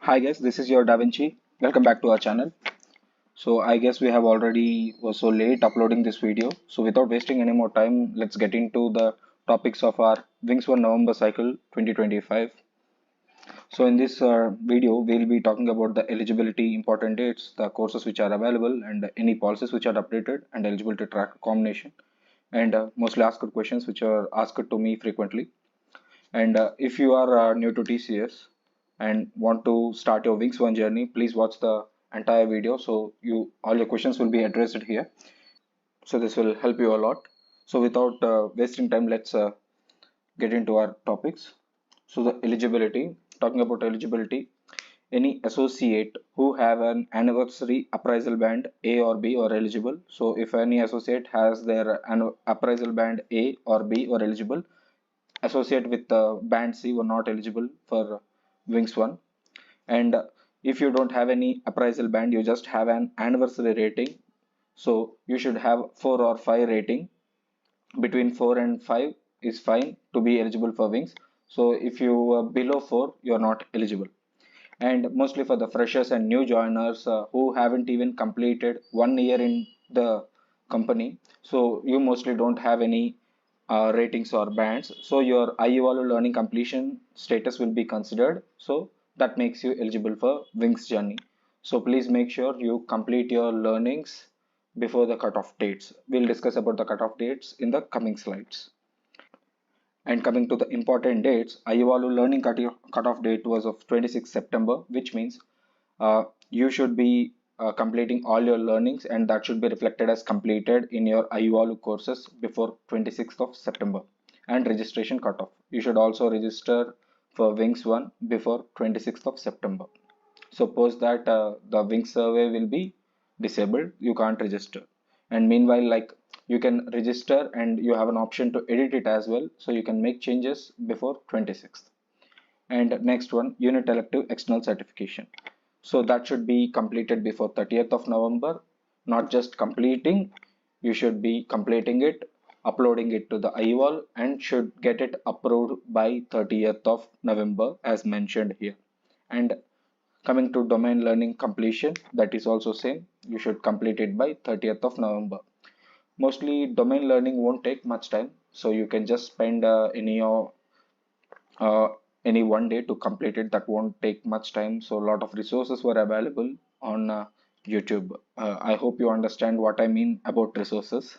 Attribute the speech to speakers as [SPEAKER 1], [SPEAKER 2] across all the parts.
[SPEAKER 1] Hi guys, this is your Da Vinci. Welcome back to our channel. So I guess we have already was so late uploading this video. So without wasting any more time, let's get into the topics of our Wings1 November cycle 2025. So in this video, we'll be talking about the eligibility important dates, the courses which are available, and any policies which are updated, and eligibility track combination, and mostly asked questions which are asked to me frequently. And if you are new to TCS and want to start your Wings1 journey, please watch the entire video. So you all your questions will be addressed here. So this will help you a lot. So without wasting time, let's get into our topics. So the eligibility, talking about eligibility, any associate who have an anniversary appraisal band A or B or eligible. So if any associate has their appraisal band A or B or eligible, associate with band C were not eligible for Wings1. And if you don't have any appraisal band, you just have an anniversary rating. So you should have 4 or 5 rating. Between 4 and 5 is fine to be eligible for Wings. So if you are below 4, you are not eligible. And mostly for the freshers and new joiners who haven't even completed 1 year in the company, so you mostly don't have any ratings or bands, so your IEVALU learning completion status will be considered, so that makes you eligible for Wings journey. So please make sure you complete your learnings before the cutoff dates. We'll discuss about the cutoff dates in the coming slides. And coming to the important dates, IEVALU learning cutoff date was of 26 September, which means you should be completing all your learnings, and that should be reflected as completed in your IEVALU courses before 26th of September. And registration cutoff, you should also register for Wings 1 before 26th of September. Suppose that the Wings survey will be disabled, you can't register. And meanwhile, like, you can register and you have an option to edit it as well, so you can make changes before 26th. And next one, unit elective external certification. So that should be completed before 30th of November. Not just completing, you should be completing it, uploading it to the IEVAL, and should get it approved by 30th of November as mentioned here. And coming to domain learning completion, that is also same. You should complete it by 30th of November. Mostly domain learning won't take much time, so you can just spend uh, any 1 day to complete it. That won't take much time. So a lot of resources were available on YouTube. I hope you understand what I mean about resources.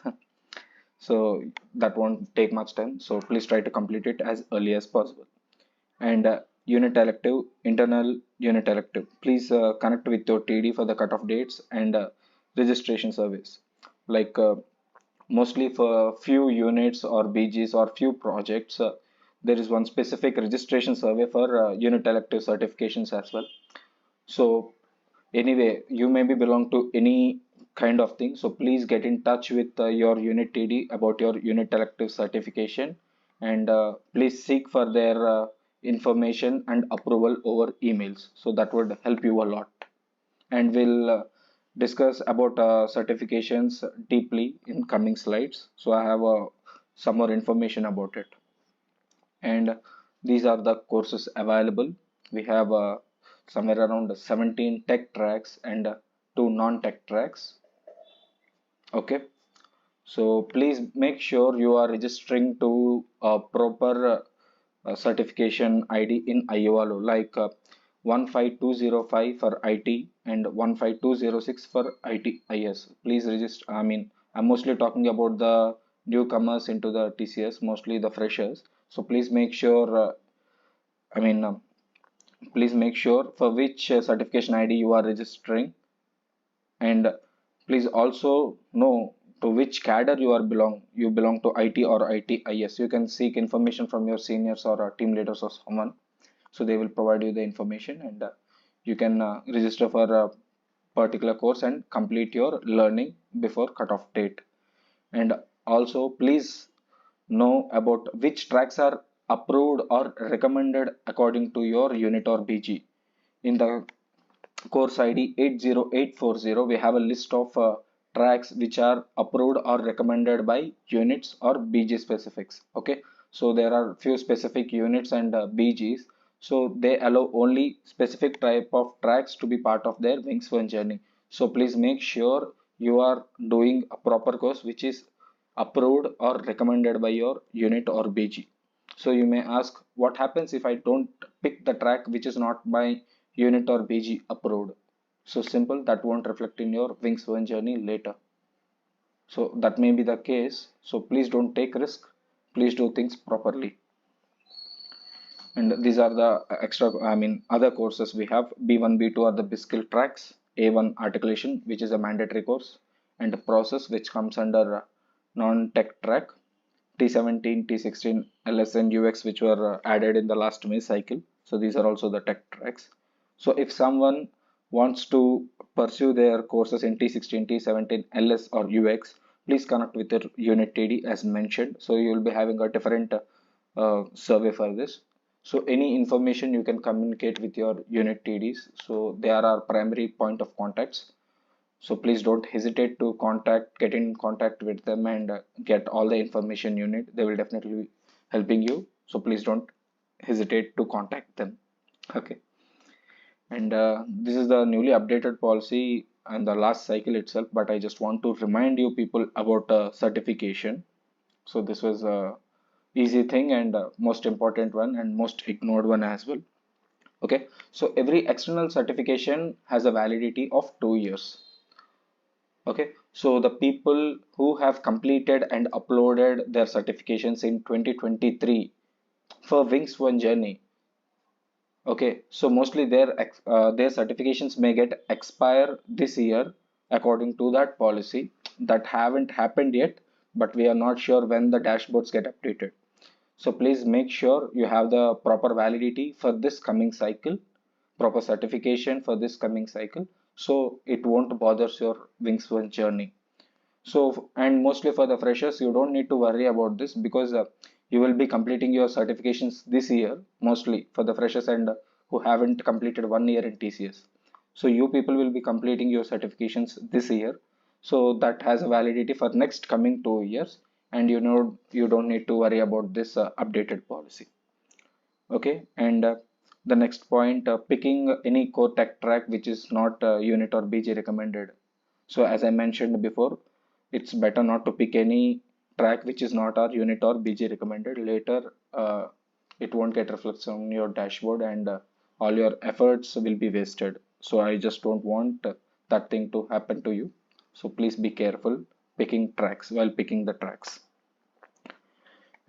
[SPEAKER 1] So that won't take much time. So please try to complete it as early as possible. And unit elective, internal unit elective. Please connect with your TD for the cutoff dates and registration service. Like mostly for few units or BGs or few projects, there is one specific registration survey for unit elective certifications as well. So anyway, you maybe belong to any kind of thing. So please get in touch with your unit TD about your unit elective certification, and please seek for their information and approval over emails. So that would help you a lot. And we'll discuss about certifications deeply in coming slides. So I have some more information about it. And these are the courses available. We have somewhere around 17 tech tracks and 2 non-tech tracks. Okay, so please make sure you are registering to a proper certification ID in IOLO, like 15205 for IT and 15206 for ITIS. Please register. I mean, I'm mostly talking about the newcomers into the TCS, mostly the freshers. So please make sure, I mean, please make sure for which certification ID you are registering, and please also know to which cadre you belong to IT or ITIS. You can seek information from your seniors or team leaders or someone, so they will provide you the information, and you can register for a particular course and complete your learning before cutoff date. And also please know about which tracks are approved or recommended according to your unit or BG. In the course ID 80840, we have a list of tracks which are approved or recommended by units or BG specifics. Okay, so there are few specific units and BGs. So they allow only specific type of tracks to be part of their Wings1 journey. So please make sure you are doing a proper course which is approved or recommended by your unit or BG. So you may ask, what happens if I don't pick the track which is not by unit or BG approved? So simple, that won't reflect in your Wings1 journey later. So that may be the case. So please don't take risk. Please do things properly. And these are the other courses we have. B1, B2 are the BSkill tracks. A1 articulation, which is a mandatory course, and process, which comes under non-tech track. T17, T16, LS and UX, which were added in the last May cycle. So these are also the tech tracks. So if someone wants to pursue their courses in T16, T17, LS or UX, please connect with your unit TD as mentioned. So you will be having a different survey for this. So any information you can communicate with your unit TDs. So they are our primary point of contacts. So please don't hesitate to get in contact with them and get all the information you need. They will definitely be helping you. So please don't hesitate to contact them. Okay. And this is the newly updated policy and the last cycle itself. But I just want to remind you people about certification. So this was a easy thing and most important one and most ignored one as well. Okay. So every external certification has a validity of 2 years. Okay, so the people who have completed and uploaded their certifications in 2023 for Wings1 journey. Okay, so mostly their certifications may get expire this year according to that policy. That haven't happened yet, but we are not sure when the dashboards get updated. So please make sure you have the proper validity for this coming cycle, proper certification for this coming cycle, so it won't bother your Wings1 journey. So, and mostly for the freshers, you don't need to worry about this because you will be completing your certifications this year, mostly for the freshers and who haven't completed 1 year in TCS. So you people will be completing your certifications this year. So that has a validity for next coming 2 years, and you know you don't need to worry about this updated policy. Okay, and the next point, picking any core tech track which is not unit or BG recommended. So as I mentioned before, it's better not to pick any track which is not our unit or BG recommended. Later, it won't get reflected on your dashboard and all your efforts will be wasted. So I just don't want that thing to happen to you. So please be careful picking tracks while picking the tracks.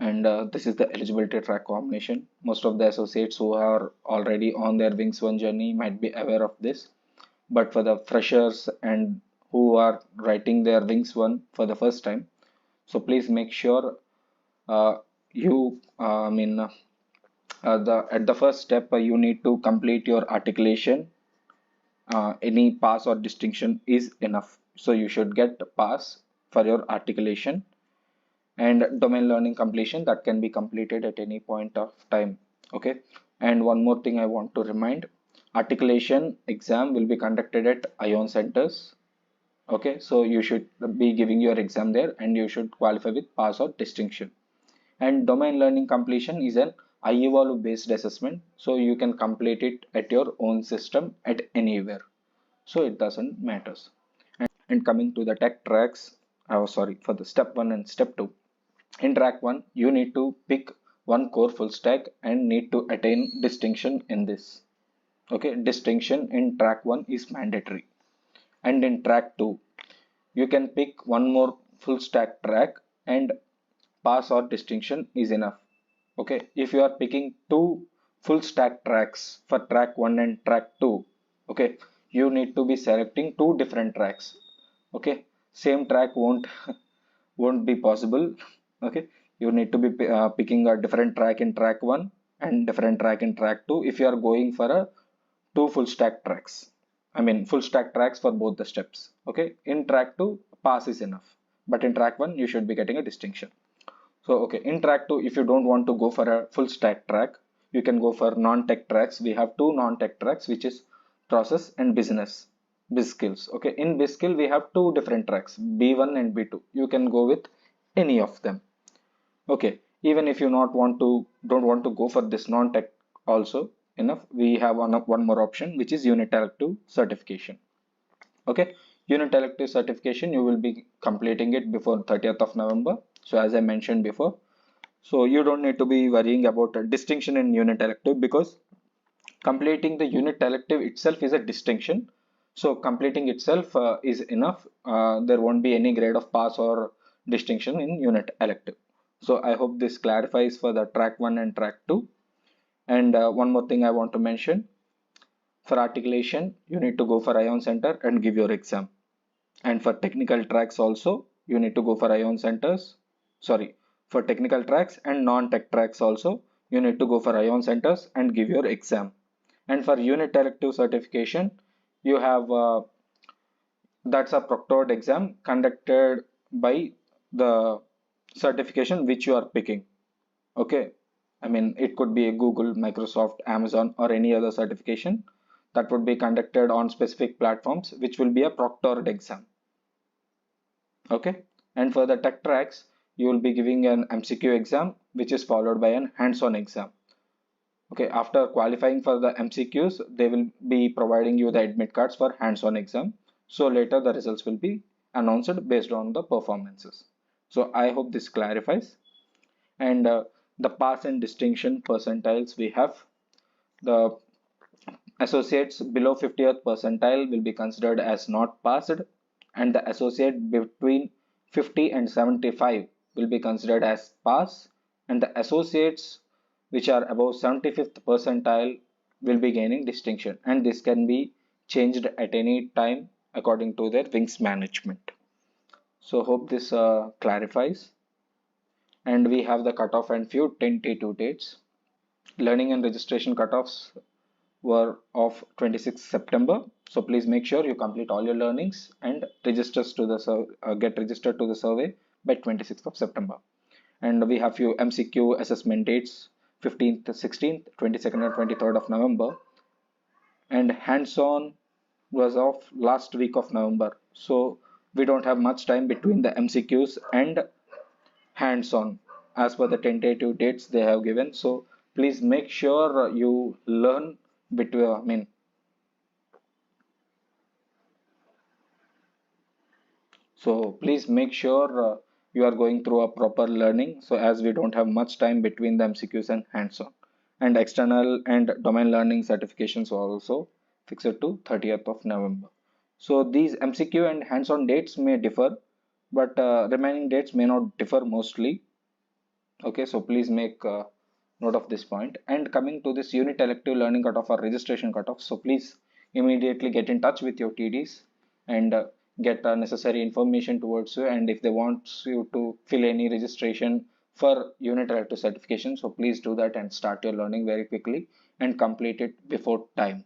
[SPEAKER 1] And this is the eligibility track combination. Most of the associates who are already on their Wings1 journey might be aware of this, but for the freshers and who are writing their Wings1 for the first time, so please make sure you at the first step you need to complete your articulation. Any pass or distinction is enough, so you should get pass for your articulation, and domain learning completion that can be completed at any point of time. Okay, and one more thing I want to remind, articulation exam will be conducted at ION centers. Okay, so you should be giving your exam there and you should qualify with pass or distinction. And domain learning completion is an iEvolve based assessment, so you can complete it at your own system at anywhere, so it doesn't matters. And coming to the tech tracks, for the step 1 and step 2. In track 1, you need to pick one core full stack and need to attain distinction in this. Okay, distinction in track 1 is mandatory. And in track 2, you can pick one more full stack track and pass or distinction is enough. Okay, if you are picking two full stack tracks for track 1 and track 2, okay, you need to be selecting two different tracks. Okay, same track won't be possible. Okay, you need to be picking a different track in track 1 and different track in track 2 if you are going for a two full stack tracks. Full stack tracks for both the steps. Okay, in track 2 pass is enough, but in track 1 you should be getting a distinction. So okay, in track 2, if you don't want to go for a full stack track, you can go for non-tech tracks. We have two non-tech tracks, which is process and business, biz skills. Okay, in biz skill we have two different tracks, B1 and B2. You can go with any of them. Okay, even if you don't want to go for this non-tech also, enough, we have one more option, which is unit elective certification. Okay, unit elective certification, you will be completing it before 30th of November. So as I mentioned before, so you don't need to be worrying about a distinction in unit elective, because completing the unit elective itself is a distinction. So completing itself is enough. There won't be any grade of pass or distinction in unit elective. So I hope this clarifies for the track 1 and track 2. And one more thing I want to mention, for articulation, you need to go for Ion Center and give your exam. And for technical tracks also, you need to go for Ion Centers. Sorry, for technical tracks and non-tech tracks also, you need to go for Ion Centers and give your exam. And for unit elective certification, you have that's a proctored exam conducted by the certification which you are picking. Okay, I mean, it could be a Google, Microsoft, Amazon, or any other certification that would be conducted on specific platforms, which will be a proctored exam. Okay, and for the tech tracks, you will be giving an MCQ exam, which is followed by an hands-on exam. Okay, after qualifying for the MCQs, they will be providing you the admit cards for hands-on exam. So later the results will be announced based on the performances. So I hope this clarifies. And the pass and distinction percentiles, we have the associates below 50th percentile will be considered as not passed, and the associate between 50 and 75 will be considered as pass, and the associates which are above 75th percentile will be gaining distinction, and this can be changed at any time according to their wings management. So hope this clarifies. And we have the cutoff and few tentative dates. Learning and registration cutoffs were of 26th September. So please make sure you complete all your learnings and registers to the get registered to the survey by 26th of September. And we have few MCQ assessment dates, 15th, 16th, 22nd and 23rd of November. And hands-on was of last week of November. So we don't have much time between the MCQs and hands-on as per the tentative dates they have given. So please make sure you learn between, so please make sure you are going through a proper learning. So as we don't have much time between the MCQs and hands-on, and external and domain learning certifications are also fixed to 30th of November. So these MCQ and hands-on dates may differ, but remaining dates may not differ mostly. Okay, so please make note of this point. And coming to this unit elective learning cutoff or registration cutoff, so please immediately get in touch with your TDs and get necessary information towards you. And if they want you to fill any registration for unit elective certification, so please do that and start your learning very quickly and complete it before time.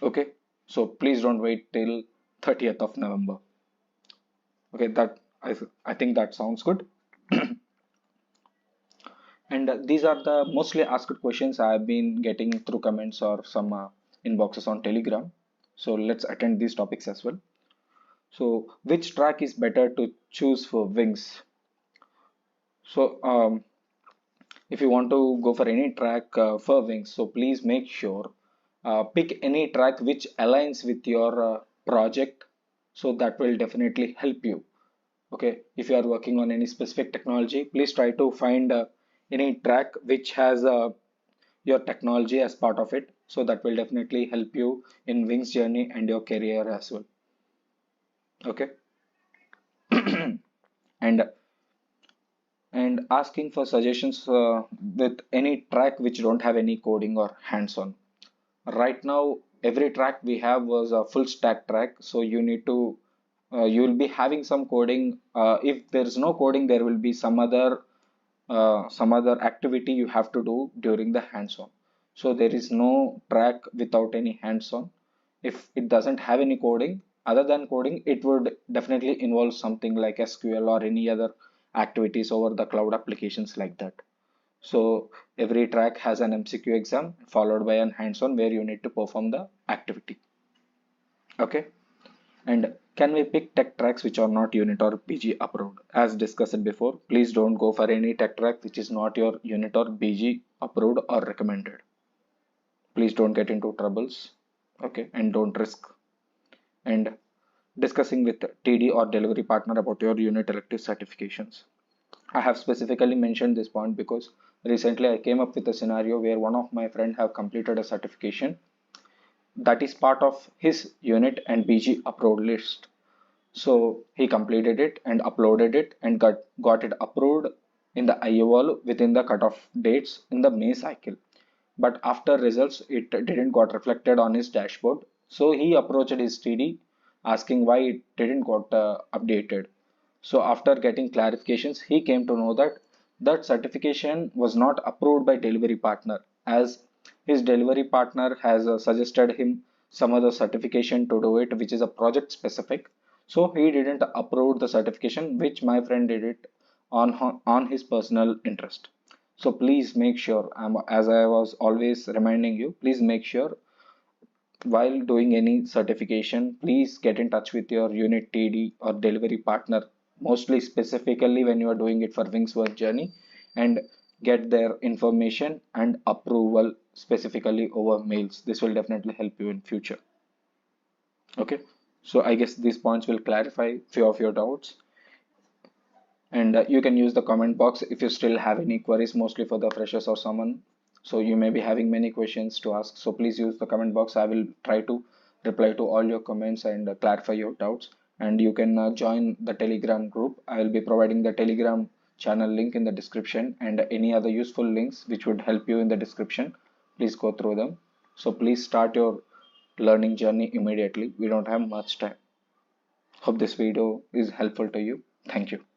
[SPEAKER 1] Okay, so please don't wait till 30th of November. Okay, that I think that sounds good. And these are the mostly asked questions I have been getting through comments or some inboxes on Telegram. So let's attend these topics as well. So which track is better to choose for wings? So if you want to go for any track for wings, so please make sure pick any track which aligns with your project. So that will definitely help you. Okay, if you are working on any specific technology, please try to find any track which has your technology as part of it. So that will definitely help you in wings journey and your career as well. Okay, and asking for suggestions with any track which don't have any coding or hands-on. Right now, every track we have was a full stack track, so you need to you will be having some coding. If there is no coding, there will be some other activity you have to do during the hands-on. So there is no track without any hands-on. If it doesn't have any coding, other than coding, it would definitely involve something like SQL or any other activities over the cloud applications like that. So every track has an MCQ exam followed by an hands-on where you need to perform the activity. Okay. And can we pick tech tracks which are not unit or BG approved? As discussed before, please don't go for any tech track which is not your unit or BG approved or recommended. please don't get into troubles. Okay, and don't risk. And discussing with TD or delivery partner about your unit elective certifications. I have specifically mentioned this point because recently I came up with a scenario where one of my friend have completed a certification that is part of his unit and BG approved list. So he completed it and uploaded it and got it approved in the IOL within the cutoff dates in the May cycle. But after results, it didn't got reflected on his dashboard. So he approached his TD asking why it didn't got updated. So after getting clarifications, he came to know that that certification was not approved by delivery partner, as his delivery partner has suggested him some other certification to do it, which is a project specific. So he didn't approve the certification, which my friend did it on his personal interest. So please make sure, as I was always reminding you, please make sure while doing any certification, please get in touch with your unit TD or delivery partner, mostly specifically when you are doing it for Wings1 journey, and get their information and approval specifically over mails. This will definitely help you in future. Okay, so I guess these points will clarify few of your doubts. And you can use the comment box if you still have any queries, mostly for the freshers or someone. So you may be having many questions to ask. So please use the comment box. I will try to reply to all your comments and clarify your doubts. And you can join the Telegram group. I will be providing the Telegram channel link in the description and any other useful links which would help you in the description. Please go through them. So please start your learning journey immediately. We don't have much time. Hope this video is helpful to you. Thank you.